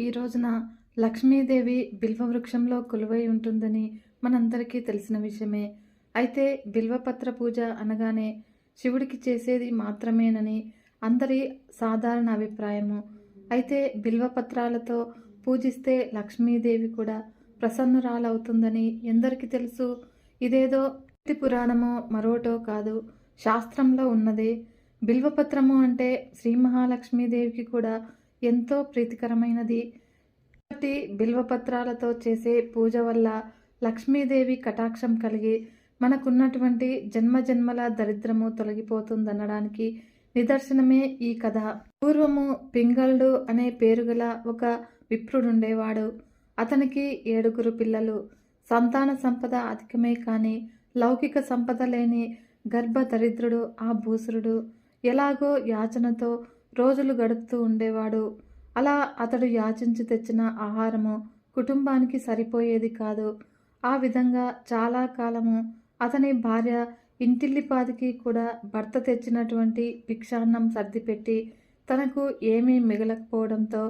ఈ రోజున లక్ష్మీదేవి బిల్వవృక్షంలో కొలువై ఉంటుందని మనందరికీ తెలిసిన విషయమే. అయితే బిల్వపత్ర పూజ అనగానే శివుడికి చేసేది మాత్రమేనని అందరి సాధారణ అభిప్రాయము. అయితే బిల్వపత్రాలతో పూజిస్తే లక్ష్మీదేవి కూడా ప్రసన్నురాలవుతుందని ఎందరికీ తెలుసు. ఇదేదో పురాణమో మరోటో కాదు, శాస్త్రంలో ఉన్నదే. బిల్వపత్రము అంటే శ్రీ మహాలక్ష్మీదేవికి కూడా ఎంతో ప్రీతికరమైనది. కాబట్టి బిల్వపత్రాలతో చేసే పూజ వల్ల లక్ష్మీదేవి కటాక్షం కలిగి మనకున్నటువంటి జన్మజన్మల దరిద్రము తొలగిపోతుందనడానికి నిదర్శనమే ఈ కథ. పూర్వము పింగళుడు అనే పేరుగల ఒక విప్రుడుండేవాడు. అతనికి 7 పిల్లలు. సంతాన సంపద అధికమే కానీ లౌకిక సంపద లేని గర్భ దరిద్రుడు ఆ భూసురుడు. ఎలాగో యాచనతో రోజులు గడుపుతూ ఉండేవాడు. అలా అతడు యాచించి తెచ్చిన ఆహారము కుటుంబానికి సరిపోయేది కాదు. ఆ విధంగా చాలా కాలము అతని భార్య ఇంటిల్లిపాదికి కూడా భర్త తెచ్చినటువంటి భిక్షాన్నం సర్దిపెట్టి తనకు ఏమీ మిగలకపోవడంతో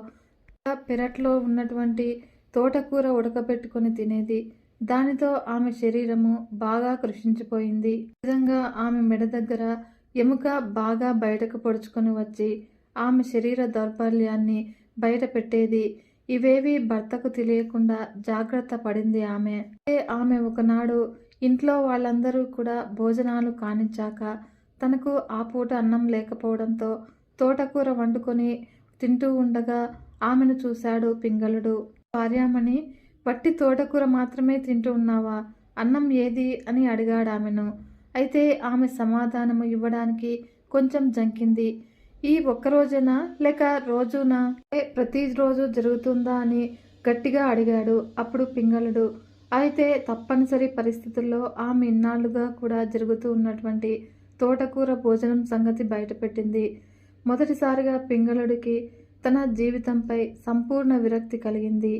పెరట్లో ఉన్నటువంటి తోటకూర ఉడకబెట్టుకొని తినేది. దానితో ఆమె శరీరము బాగా కృషించిపోయింది. ఈ విధంగా ఆమె మెడ దగ్గర ఎముక బాగా బయటకు పొడుచుకొని వచ్చి ఆమె శరీర దౌర్బల్యాన్ని బయట పెట్టేది. ఇవేవి భర్తకు తెలియకుండా జాగ్రత్త పడింది ఆమె. ఆమె ఒకనాడు ఇంట్లో వాళ్ళందరూ కూడా భోజనాలు కానిచ్చాక తనకు ఆ పూట అన్నం లేకపోవడంతో తోటకూర వండుకొని తింటూ ఉండగా ఆమెను చూశాడు పింగళుడు. భార్యామణి, వట్టి తోటకూర మాత్రమే తింటూ ఉన్నావా? అన్నం ఏది అని అడిగాడు ఆమెను. అయితే ఆమె సమాధానము ఇవ్వడానికి కొంచెం జంకింది. ఈ ఒక్కరోజేనా లేక రోజునా, ప్రతిరోజు జరుగుతుందా అని గట్టిగా అడిగాడు. అప్పుడు పింగళుడు, అయితే తప్పనిసరి పరిస్థితుల్లో ఆమె ఇన్నాళ్లుగా కూడా జరుగుతూ ఉన్నటువంటి తోటకూర భోజనం సంగతి బయటపెట్టింది. మొదటిసారిగా పింగళుడికి తన జీవితంపై సంపూర్ణ విరక్తి కలిగింది.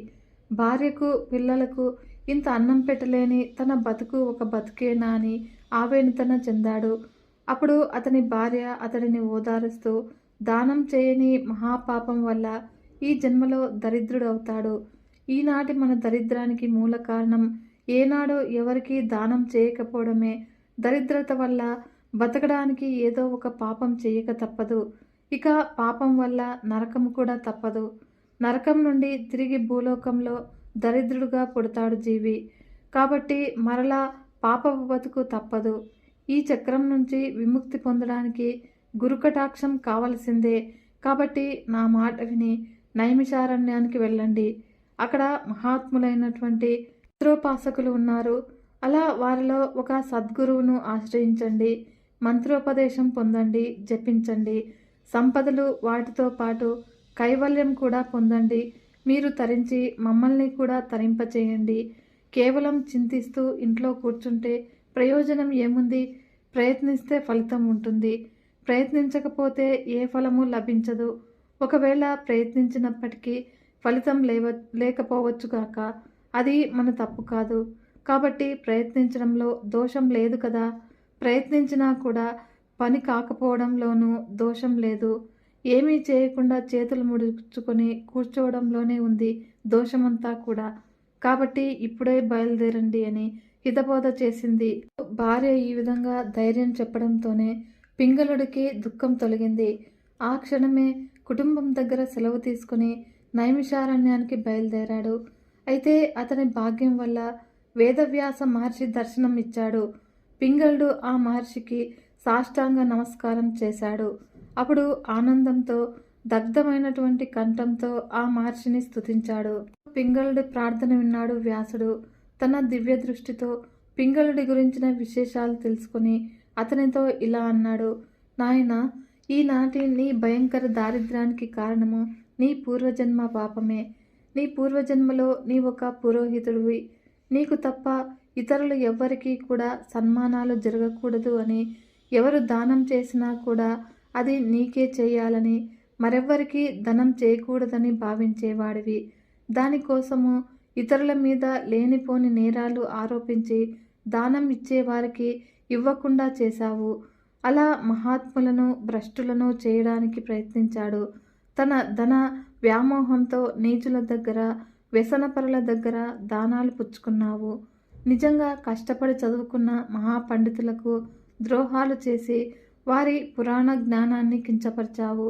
భార్యకు పిల్లలకు ఇంత అన్నం పెట్టలేని తన బతుకు ఒక బతుకేనా అని ఆవేదన చెందాడు. అప్పుడు అతని భార్య అతడిని ఓదారుస్తూ, దానం చేయని మహాపాపం వల్ల ఈ జన్మలో దరిద్రుడవుతాడు. ఈనాటి మన దరిద్రానికి మూల కారణం ఏనాడో ఎవరికి దానం చేయకపోవడమే. దరిద్రత వల్ల బతకడానికి ఏదో ఒక పాపం చేయక తప్పదు. ఇక పాపం వల్ల నరకం కూడా తప్పదు. నరకం నుండి తిరిగి భూలోకంలో దరిద్రుడుగా పుడతాడు జీవి. కాబట్టి మరలా పాపపు బతుకు తప్పదు. ఈ చక్రం నుంచి విముక్తి పొందడానికి గురుకటాక్షం కావలసిందే. కాబట్టి నా మాట విని నైమిషారణ్యానికి వెళ్ళండి. అక్కడ మహాత్ములైనటువంటి మంత్రోపాసకులు ఉన్నారు. అలా వారిలో ఒక సద్గురువును ఆశ్రయించండి. మంత్రోపదేశం పొందండి, జపించండి. సంపదలు వాటితో పాటు కైవల్యం కూడా పొందండి. మీరు తరించి మమ్మల్ని కూడా తరింపచేయండి. కేవలం చింతిస్తూ ఇంట్లో కూర్చుంటే ప్రయోజనం ఏముంది? ప్రయత్నిస్తే ఫలితం ఉంటుంది. ప్రయత్నించకపోతే ఏ ఫలము లభించదు. ఒకవేళ ప్రయత్నించినప్పటికీ ఫలితం లేకపోవచ్చుగాక. అది మన తప్పు కాదు. కాబట్టి ప్రయత్నించడంలో దోషం లేదు కదా. ప్రయత్నించినా కూడా పని కాకపోవడంలోనూ దోషం లేదు. ఏమీ చేయకుండా చేతులు ముడుచుకొని కూర్చోవడంలోనే ఉంది దోషమంతా కూడా. కాబట్టి ఇప్పుడే బయలుదేరండి అని హితబోధ చేసింది. భార్య ఈ విధంగా ధైర్యం చెప్పడంతోనే పింగళుడికి దుఃఖం తొలగింది. ఆ క్షణమే కుటుంబం దగ్గర సెలవు తీసుకుని నైమిషారణ్యానికి బయలుదేరాడు. అయితే అతని భాగ్యం వల్ల వేదవ్యాస మహర్షి దర్శనం ఇచ్చాడు. పింగళుడు ఆ మహర్షికి సాష్టాంగ నమస్కారం చేశాడు. అప్పుడు ఆనందంతో దగ్ధమైనటువంటి కంఠంతో ఆ మహర్షిని స్తుతించాడు. పింగళుడి ప్రార్థన విన్నాడు వ్యాసుడు. తన దివ్య దృష్టితో పింగళుడి గురించిన విశేషాలు తెలుసుకుని అతనితో ఇలా అన్నాడు. నాయనా, ఈనాటి నీ భయంకర దారిద్ర్యానికి కారణము నీ పూర్వజన్మ పాపమే. నీ పూర్వజన్మలో నీ ఒక పురోహితుడివి. నీకు తప్ప ఇతరులు ఎవ్వరికీ కూడా సన్మానాలు జరగకూడదు అని, ఎవరు దానం చేసినా కూడా అది నీకే చేయాలని, మరెవ్వరికి ధనం చేయకూడదని భావించేవాడివి. దానికోసము ఇతరుల మీద లేనిపోని నేరాలు ఆరోపించి దానం ఇచ్చేవారికి ఇవ్వకుండా చేశావు. అలా మహాత్ములను భ్రష్టులను చేయడానికి ప్రయత్నించాడు. తన ధన వ్యామోహంతో నీచుల దగ్గర, వ్యసనపరుల దగ్గర దానాలు పుచ్చుకున్నావు. నిజంగా కష్టపడి చదువుకున్న మహాపండితులకు ద్రోహాలు చేసి వారి పురాణ జ్ఞానాన్ని కించపరిచావు.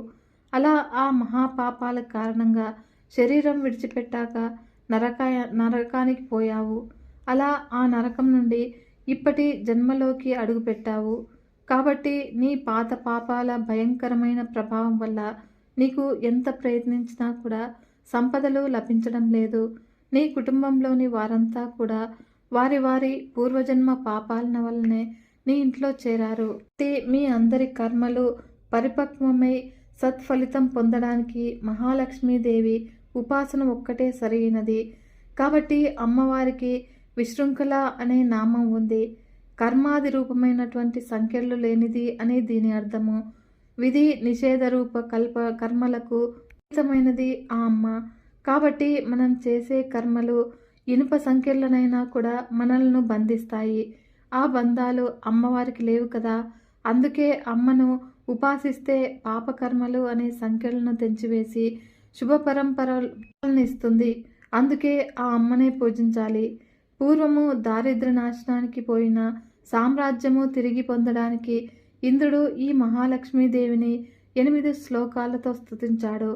అలా ఆ మహాపాపాల కారణంగా శరీరం విడిచిపెట్టాక నరకానికి పోయావు. అలా ఆ నరకం నుండి ఇప్పటి జన్మలోకి అడుగుపెట్టావు. కాబట్టి నీ పాత పాపాల భయంకరమైన ప్రభావం వల్ల నీకు ఎంత ప్రయత్నించినా కూడా సంపదలు లభించడం లేదు. నీ కుటుంబంలోని వారంతా కూడా వారి వారి పూర్వజన్మ పాపాల వల్లనే నీ ఇంట్లో చేరారు. మీ అందరి కర్మలు పరిపక్వమై సత్ఫలితం పొందడానికి మహాలక్ష్మీదేవి ఉపాసన ఒక్కటే సరైనది. కాబట్టి అమ్మవారికి విశృంఖల అనే నామం ఉంది. కర్మాది రూపమైనటువంటి సంఖ్యలు లేనిది అని దీని అర్థము. విధి నిషేధ రూప కర్మలకు అతీతమైనది ఆ అమ్మ. కాబట్టి మనం చేసే కర్మలు ఇనుప సంఖ్యలనైనా కూడా మనల్ని బంధిస్తాయి. ఆ బంధాలు అమ్మవారికి లేవు కదా. అందుకే అమ్మను ఉపాసిస్తే పాపకర్మలు అనే సంఖ్యలను తెంచివేసి శుభ పరంపరలను ఇస్తుంది. అందుకే ఆ అమ్మనే పూజించాలి. పూర్వము దారిద్ర్య నాశనానికి పోయిన సామ్రాజ్యము తిరిగి పొందడానికి ఇంద్రుడు ఈ మహాలక్ష్మీదేవిని 8 శ్లోకాలతో స్తుతించాడు.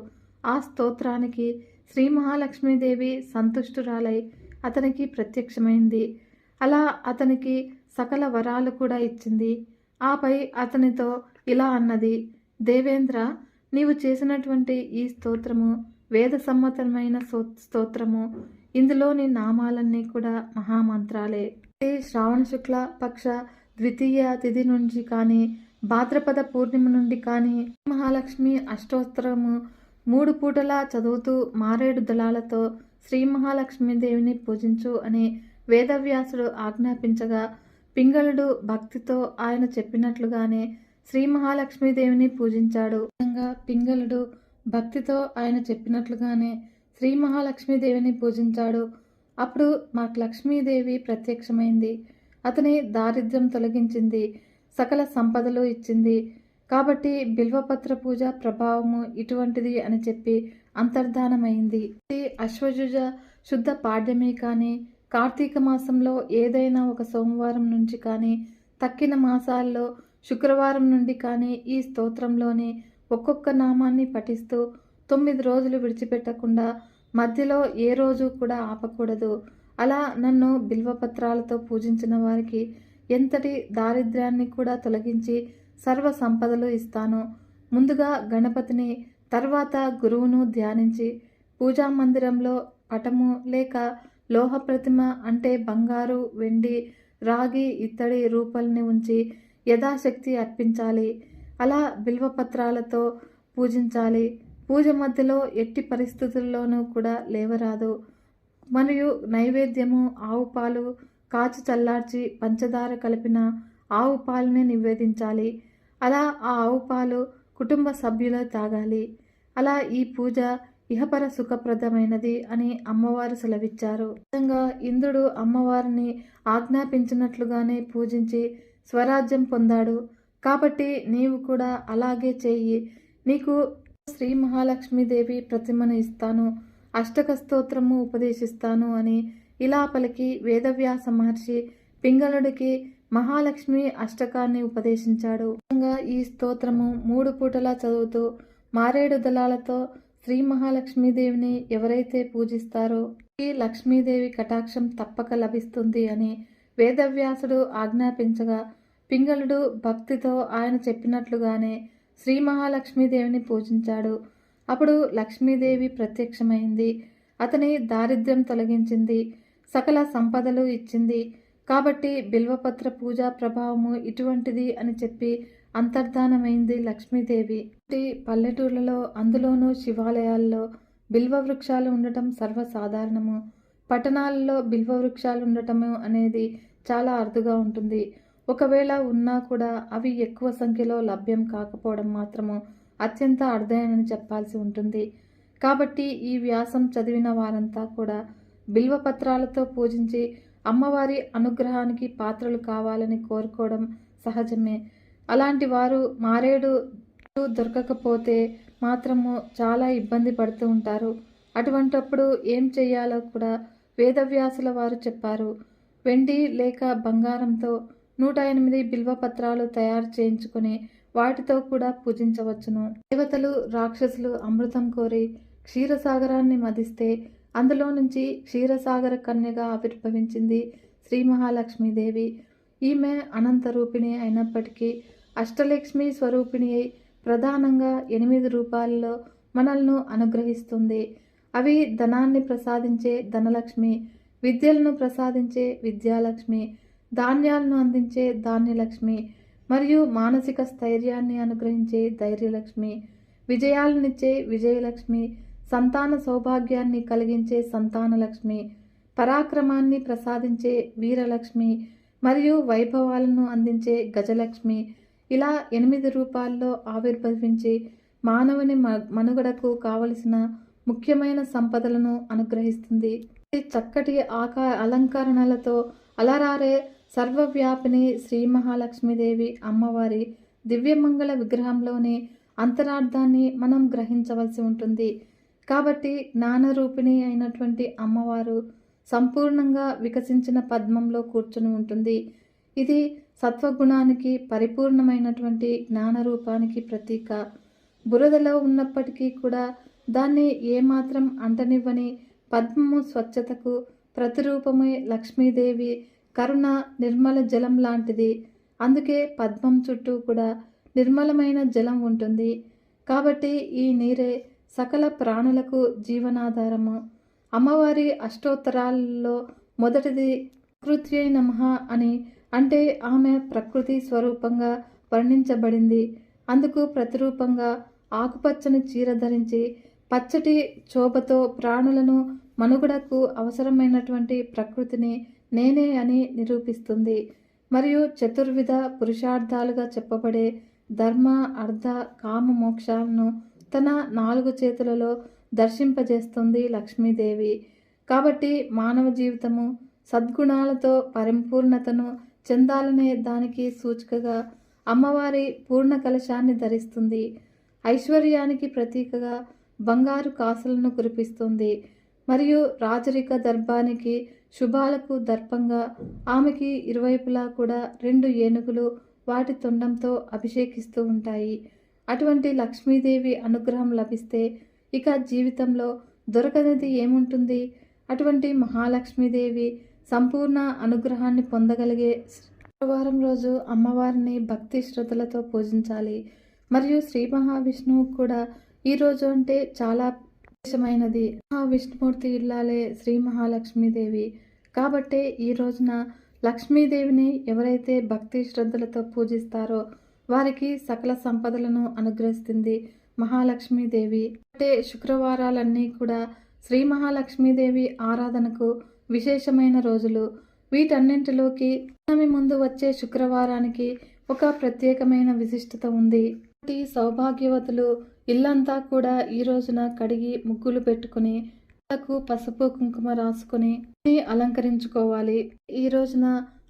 ఆ స్తోత్రానికి శ్రీ మహాలక్ష్మీదేవి సంతుష్టురాలై అతనికి ప్రత్యక్షమైంది. అలా అతనికి సకల వరాలు కూడా ఇచ్చింది. ఆపై అతనితో ఇలా అన్నది, దేవేంద్ర, నీవు చేసినటువంటి ఈ స్తోత్రము వేద సమ్మతమైన స్తోత్రము. ఇందులోని నామాలన్నీ కూడా మహామంత్రాలే. శ్రావణ శుక్ల పక్ష ద్వితీయ తిథి నుంచి కానీ భాద్రపద పూర్ణిమ నుండి కానీ మహాలక్ష్మి అష్టోత్తరము 3 పూటలా చదువుతూ మారేడు దళాలతో శ్రీ మహాలక్ష్మీదేవిని పూజించు అని వేదవ్యాసుడు ఆజ్ఞాపించగా పింగళుడు భక్తితో ఆయన చెప్పినట్లుగానే శ్రీ మహాలక్ష్మీదేవిని పూజించాడు. పింగళుడు భక్తితో ఆయన చెప్పినట్లుగానే శ్రీ మహాలక్ష్మీదేవిని పూజించాడు. అప్పుడు మాకు లక్ష్మీదేవి ప్రత్యక్షమైంది. అతని దారిద్ర్యం తొలగించింది, సకల సంపదలు ఇచ్చింది. కాబట్టి బిల్వపత్ర పూజ ప్రభావము ఇటువంటిది అని చెప్పి అంతర్ధానమైంది. అశ్వయుజ శుద్ధ పాడ్యమి కానీ కార్తీక మాసంలో ఏదైనా ఒక సోమవారం నుంచి కానీ తక్కిన మాసాల్లో శుక్రవారం నుండి కానీ ఈ స్తోత్రంలోని ఒక్కొక్క నామాన్ని పఠిస్తూ 9 రోజులు విడిచిపెట్టకుండా మధ్యలో ఏ రోజు కూడా ఆపకూడదు. అలా నన్ను బిల్వపత్రాలతో పూజించిన వారికి ఎంతటి దారిద్ర్యాన్ని కూడా తొలగించి సర్వ సంపదలు ఇస్తాను. ముందుగా గణపతిని, తర్వాత గురువును ధ్యానించి పూజా మందిరంలో పటము లేక లోహ ప్రతిమ అంటే బంగారు, వెండి, రాగి ఇత్తడి రూపాలని ఉంచి యథాశక్తి అర్పించాలి. అలా బిల్వపత్రాలతో పూజించాలి. పూజ మధ్యలో ఎట్టి పరిస్థితుల్లోనూ కూడా లేవరాదు. మరియు నైవేద్యము ఆవు పాలు కాచి చల్లార్చి పంచదార కలిపిన ఆవు పాలని నివేదించాలి. అలా ఆ ఆవు పాలు కుటుంబ సభ్యులు తాగాలి. అలా ఈ పూజ ఇహపర సుఖప్రదమైనది అని అమ్మవారు సెలవిచ్చారు. విధంగా ఇంద్రుడు అమ్మవారిని ఆజ్ఞాపించినట్లుగానే పూజించి స్వరాజ్యం పొందాడు. కాబట్టి నీవు కూడా అలాగే చేయి. నీకు శ్రీ మహాలక్ష్మీదేవి ప్రతిమను ఇస్తాను, అష్టక స్తోత్రము ఉపదేశిస్తాను అని ఇలా పలికి వేదవ్యాస మహర్షి పింగళుడికి మహాలక్ష్మి అష్టకాన్ని ఉపదేశించాడు. ఈ స్తోత్రము 3 పూటలా చదువుతూ మారేడు దళాలతో శ్రీ మహాలక్ష్మీదేవిని ఎవరైతే పూజిస్తారో ఈ లక్ష్మీదేవి కటాక్షం తప్పక లభిస్తుంది అని వేదవ్యాసుడు ఆజ్ఞాపించగా పింగళుడు భక్తితో ఆయన చెప్పినట్లుగానే శ్రీ మహాలక్ష్మీదేవిని పూజించాడు. అప్పుడు లక్ష్మీదేవి ప్రత్యక్షమైంది. అతని దారిద్ర్యం తొలగించింది, సకల సంపదలు ఇచ్చింది. కాబట్టి బిల్వపత్ర పూజా ప్రభావము ఇటువంటిది అని చెప్పి అంతర్ధానమైంది లక్ష్మీదేవి. పల్లెటూర్లలో అందులోనూ శివాలయాల్లో బిల్వ వృక్షాలు ఉండటం సర్వసాధారణము. పట్టణాలలో బిల్వ వృక్షాలు ఉండటము అనేది చాలా అరుదుగా ఉంటుంది. ఒకవేళ ఉన్నా కూడా అవి ఎక్కువ సంఖ్యలో లభ్యం కాకపోవడం మాత్రము అత్యంత అరుదైనని చెప్పాల్సి ఉంటుంది. కాబట్టి ఈ వ్యాసం చదివిన వారంతా కూడా బిల్వపత్రాలతో పూజించి అమ్మవారి అనుగ్రహానికి పాత్రలు కావాలని కోరుకోవడం సహజమే. అలాంటి వారు మారేడు దొరకకపోతే మాత్రము చాలా ఇబ్బంది పడుతూ ఉంటారు. అటువంటప్పుడు ఏం చేయాలో కూడా వేదవ్యాసుల వారు చెప్పారు. వెండి లేక బంగారంతో 108 బిల్వపత్రాలు తయారు చేయించుకొని వాటితో కూడా పూజించవచ్చును. దేవతలు రాక్షసులు అమృతం కోరి క్షీరసాగరాన్ని మదిస్తే అందులో నుంచి క్షీరసాగర కన్యగా ఆవిర్భవించింది శ్రీ మహాలక్ష్మీదేవి. ఈమె అనంత రూపిణి అయినప్పటికీ అష్టలక్ష్మి స్వరూపిణి అయి ప్రధానంగా 8 రూపాలలో మనల్ని అనుగ్రహిస్తుంది. అవి ధనాన్ని ప్రసాదించే ధనలక్ష్మి, విద్యలను ప్రసాదించే విద్యాలక్ష్మి, ధాన్యాలను అందించే ధాన్యలక్ష్మి, మరియు మానసిక స్థైర్యాన్ని అనుగ్రహించే ధైర్యలక్ష్మి, విజయాలనిచ్చే విజయలక్ష్మి, సంతాన సౌభాగ్యాన్ని కలిగించే సంతానలక్ష్మి, పరాక్రమాన్ని ప్రసాదించే వీరలక్ష్మి, మరియు వైభవాలను అందించే గజలక్ష్మి, ఇలా 8 రూపాల్లో ఆవిర్భవించి మానవుని మనుగడకు కావలసిన ముఖ్యమైన సంపదలను అనుగ్రహిస్తుంది. చక్కటి అలంకరణలతో అలరారే సర్వవ్యాపిని శ్రీ మహాలక్ష్మీదేవి అమ్మవారి దివ్యమంగళ విగ్రహంలోని అంతరార్థాన్ని మనం గ్రహించవలసి ఉంటుంది. కాబట్టి జ్ఞానరూపిణి అయినటువంటి అమ్మవారు సంపూర్ణంగా వికసించిన పద్మంలో కూర్చుని ఉంటుంది. ఇది సత్వగుణానికి పరిపూర్ణమైనటువంటి జ్ఞానరూపానికి ప్రతీక. బురదలో ఉన్నప్పటికీ కూడా దాన్ని ఏమాత్రం అంటనివ్వని పద్మము స్వచ్ఛతకు ప్రతిరూపమే లక్ష్మీదేవి కరుణ నిర్మల జలం లాంటిది. అందుకే పద్మం చుట్టూ కూడా నిర్మలమైన జలం ఉంటుంది. కాబట్టి ఈ నీరే సకల ప్రాణులకు జీవనాధారము. అమ్మవారి అష్టోత్తరాలలో మొదటిది ప్రకృత్యై నమః అని, అంటే ఆమె ప్రకృతి స్వరూపంగా వర్ణించబడింది. అందుకు ప్రతిరూపంగా ఆకుపచ్చని చీర ధరించి పచ్చటి శోభతో ప్రాణులను మనుగడకు అవసరమైనటువంటి ప్రకృతిని నేనే అని నిరూపిస్తుంది. మరియు చతుర్విధ పురుషార్థాలుగా చెప్పబడే ధర్మ, అర్థ, కామ మోక్షాలను తన 4 చేతులలో దర్శింపజేస్తుంది లక్ష్మీదేవి. కాబట్టి మానవ జీవితము సద్గుణాలతో పరిపూర్ణతను చెందాలనే దానికి సూచికగా అమ్మవారి పూర్ణ కలశాన్ని ధరిస్తుంది. ఐశ్వర్యానికి ప్రతీకగా బంగారు కాసులను కురిపిస్తుంది. మరియు రాజరిక దర్బానికి శుభాలకు దర్పంగా ఆమెకి ఇరువైపులా కూడా 2 ఏనుగులు వాటి తొండంతో అభిషేకిస్తూ ఉంటాయి. అటువంటి లక్ష్మీదేవి అనుగ్రహం లభిస్తే ఇక జీవితంలో దొరకనిది ఏముంటుంది? అటువంటి మహాలక్ష్మీదేవి సంపూర్ణ అనుగ్రహాన్ని పొందగలిగే శుక్రవారం రోజు అమ్మవారిని భక్తి శ్రద్ధలతో పూజించాలి. మరియు శ్రీ మహావిష్ణువు కూడా ఈరోజు అంటే చాలా విశేషమైనది. మహావిష్ణుమూర్తి ఇల్లాలే శ్రీ మహాలక్ష్మీదేవి. కాబట్టే ఈ రోజున లక్ష్మీదేవిని ఎవరైతే భక్తి శ్రద్ధలతో పూజిస్తారో వారికి సకల సంపదలను అనుగ్రహిస్తుంది మహాలక్ష్మీదేవి. అంటే శుక్రవారాలన్నీ కూడా శ్రీ మహాలక్ష్మీదేవి ఆరాధనకు విశేషమైన రోజులు. వీటన్నింటిలోకి పౌర్ణమి ముందు వచ్చే శుక్రవారానికి ఒక ప్రత్యేకమైన విశిష్టత ఉంది. సౌభాగ్యవతులు ఇల్లంతా కూడా ఈ రోజున కడిగి ముగ్గులు పెట్టుకుని పసుపు కుంకుమ రాసుకుని అలంకరించుకోవాలి. ఈ రోజున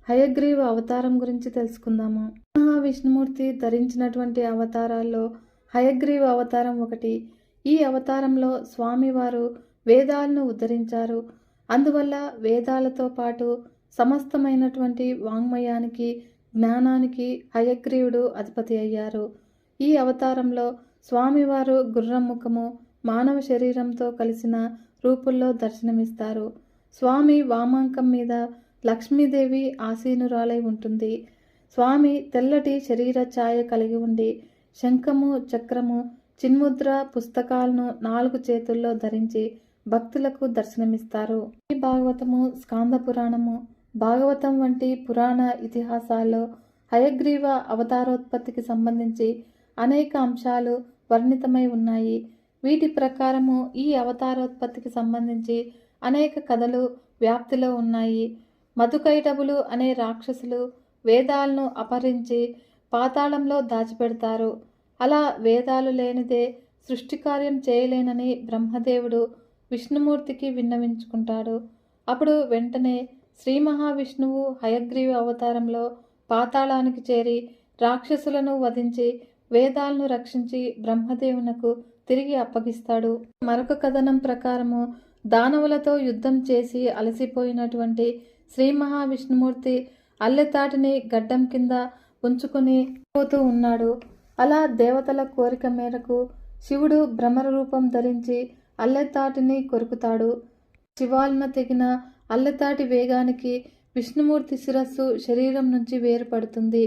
హయగ్రీవ అవతారం గురించి తెలుసుకుందాము. మహావిష్ణుమూర్తి ధరించినటువంటి అవతారాల్లో హయగ్రీవ అవతారం ఒకటి. ఈ అవతారంలో స్వామివారు వేదాలను ఉద్ధరించారు. అందువల్ల వేదాలతో పాటు సమస్తమైనటువంటి వాంగ్మయానికి, జ్ఞానానికి హయగ్రీవుడు అధిపతి అయ్యారు. ఈ అవతారంలో స్వామివారు గుర్రం ముఖము, మానవ శరీరంతో కలిసిన రూపుల్లో దర్శనమిస్తారు. స్వామి వామాంకం మీద లక్ష్మీదేవి ఆసీనురాలై ఉంటుంది. స్వామి తెల్లటి శరీర ఛాయ కలిగి ఉండి శంఖము, చక్రము, చిన్ముద్ర పుస్తకాలను 4 చేతుల్లో ధరించి భక్తులకు దర్శనమిస్తారు. ఈ భాగవతము, స్కాంద పురాణము, భాగవతం వంటి పురాణ ఇతిహాసాల్లో హయగ్రీవ అవతారోత్పత్తికి సంబంధించి అనేక అంశాలు వర్ణితమై ఉన్నాయి. వీటి ప్రకారము ఈ అవతారోత్పత్తికి సంబంధించి అనేక కథలు వ్యాప్తిలో ఉన్నాయి. మధుకైటబులు అనే రాక్షసులు వేదాలను అపహరించి పాతాళంలో దాచిపెడతారు. అలా వేదాలు లేనిదే సృష్టి కార్యం చేయలేనని బ్రహ్మదేవుడు విష్ణుమూర్తికి విన్నవించుకుంటాడు. అప్పుడు వెంటనే శ్రీ మహావిష్ణువు హయగ్రీవ అవతారంలో పాతాళానికి చేరి రాక్షసులను వధించి వేదాలను రక్షించి బ్రహ్మదేవునకు తిరిగి అప్పగిస్తాడు. మరొక కథనం ప్రకారము దానవులతో యుద్ధం చేసి అలసిపోయినటువంటి శ్రీ మహావిష్ణుమూర్తి అల్లెతాటిని గడ్డం కింద ఉంచుకొని పోతూ ఉన్నాడు. అలా దేవతల కోరిక మేరకు శివుడు భ్రమర రూపం ధరించి అల్లెతాటిని కొరుకుతాడు. శివాలన తెగిన అల్లెతాటి వేగానికి విష్ణుమూర్తి శిరస్సు శరీరం నుంచి వేరుపడుతుంది.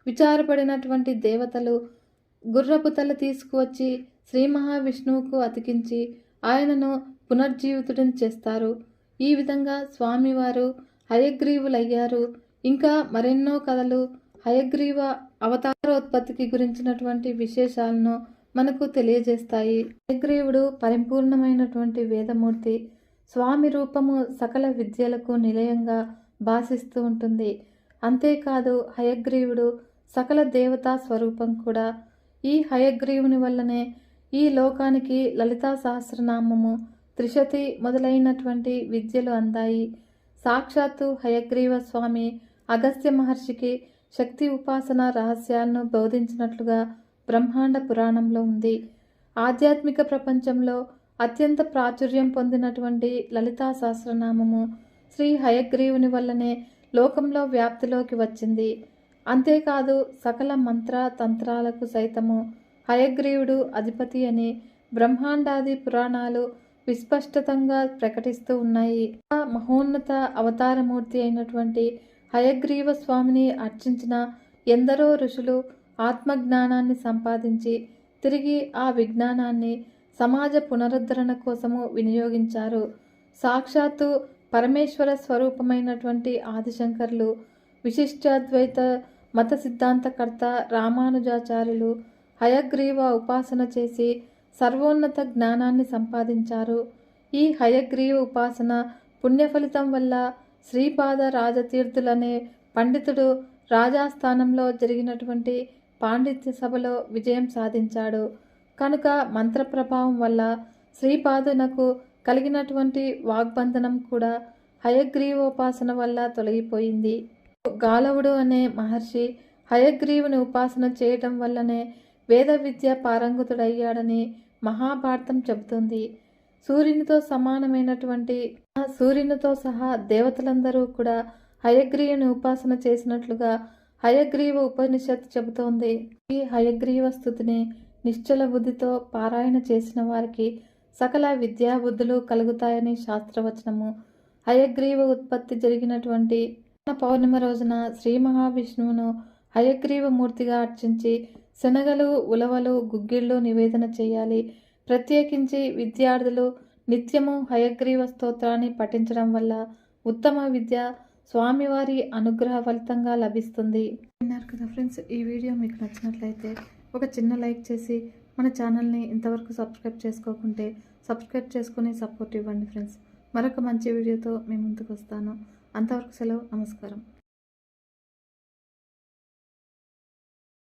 విచారపడినటువంటి దేవతలు గుర్రపు తల తీసుకువచ్చి శ్రీ మహావిష్ణువుకు అతికించి ఆయనను పునర్జీవితుడిని చేస్తారు. ఈ విధంగా స్వామివారు హయగ్రీవులయ్యారు. ఇంకా మరెన్నో కథలు హయగ్రీవ అవతారోత్పత్తికి గురించినటువంటి విశేషాలను మనకు తెలియజేస్తాయి. హయగ్రీవుడు పరిపూర్ణమైనటువంటి వేదమూర్తి. స్వామి రూపము సకల విద్యలకు నిలయంగా భాసిస్తూ ఉంటుంది. అంతేకాదు హయగ్రీవుడు సకల దేవతా స్వరూపం కూడా. ఈ హయగ్రీవుని వల్లనే ఈ లోకానికి లలితా సహస్రనామము, త్రిశతి మొదలైనటువంటి విద్యలు అందాయి. సాక్షాత్తు హయగ్రీవ స్వామి అగస్త్య మహర్షికి శక్తి ఉపాసన రహస్యాలను బోధించినట్లుగా బ్రహ్మాండ పురాణంలో ఉంది. ఆధ్యాత్మిక ప్రపంచంలో అత్యంత ప్రాచుర్యం పొందినటువంటి లలితా సహస్రనామము శ్రీ హయగ్రీవుని వల్లనే లోకంలో వ్యాప్తిలోకి వచ్చింది. అంతేకాదు సకల మంత్ర తంత్రాలకు సైతము హయగ్రీవుడు అధిపతి అని బ్రహ్మాండాది పురాణాలు విస్పష్టంగా ప్రకటిస్తూ ఉన్నాయి. ఆ మహోన్నత అవతారమూర్తి అయినటువంటి హయగ్రీవ స్వామిని అర్చించిన ఎందరో ఋషులు ఆత్మజ్ఞానాన్ని సంపాదించి తిరిగి ఆ విజ్ఞానాన్ని సమాజ పునరుద్ధరణ కోసము వినియోగించారు. సాక్షాత్తు పరమేశ్వర స్వరూపమైనటువంటి ఆదిశంకరులు, విశిష్టాద్వైత మత సిద్ధాంతకర్త రామానుజాచార్యులు హయగ్రీవ ఉపాసన చేసి సర్వోన్నత జ్ఞానాన్ని సంపాదించారు. ఈ హయగ్రీవ ఉపాసన పుణ్యఫలితం వల్ల శ్రీపాద రాజతీర్థులనే పండితుడు రాజాస్థానంలో జరిగినటువంటి పాండిత్య సభలో విజయం సాధించాడు. కనుక మంత్ర ప్రభావం వల్ల శ్రీపాదునకు కలిగినటువంటి వాగ్బంధనం కూడా హయగ్రీవోపాసన వల్ల తొలగిపోయింది. గాలవుడు అనే మహర్షి హయగ్రీవుని ఉపాసన చేయటం వల్లనే వేద విద్య పారంగతుడయ్యాడని మహాభారతం చెబుతుంది. సూర్యునితో సమానమైనటువంటి సూర్యునితో సహా దేవతలందరూ కూడా హయగ్రీవుని ఉపాసన చేసినట్లుగా హయగ్రీవ ఉపనిషత్తు చెబుతోంది. ఈ హయగ్రీవ స్థుతిని నిశ్చల బుద్ధితో పారాయణ చేసిన వారికి సకల విద్యాబుద్ధులు కలుగుతాయని శాస్త్రవచనము. హయగ్రీవ ఉత్పత్తి జరిగినటువంటి పౌర్ణమి రోజున శ్రీ మహావిష్ణువును హయగ్రీవ మూర్తిగా అర్చించి శనగలు, ఉలవలు, గుగ్గిళ్ళు నివేదన చేయాలి. ప్రత్యేకించి విద్యార్థులు నిత్యము హయగ్రీవ స్తోత్రాన్ని పఠించడం వల్ల ఉత్తమ విద్య స్వామివారి అనుగ్రహ ఫలితంగా లభిస్తుంది. విన్నారు కదా ఫ్రెండ్స్, ఈ వీడియో మీకు నచ్చినట్లయితే ఒక చిన్న లైక్ చేసి మన ఛానల్ని ఇంతవరకు సబ్స్క్రైబ్ చేసుకోకుంటే సబ్స్క్రైబ్ చేసుకుని సపోర్ట్ ఇవ్వండి ఫ్రెండ్స్. మరొక మంచి వీడియోతో మీ ముందుకు వస్తాను. అంతవరకు సెలవు. నమస్కారం.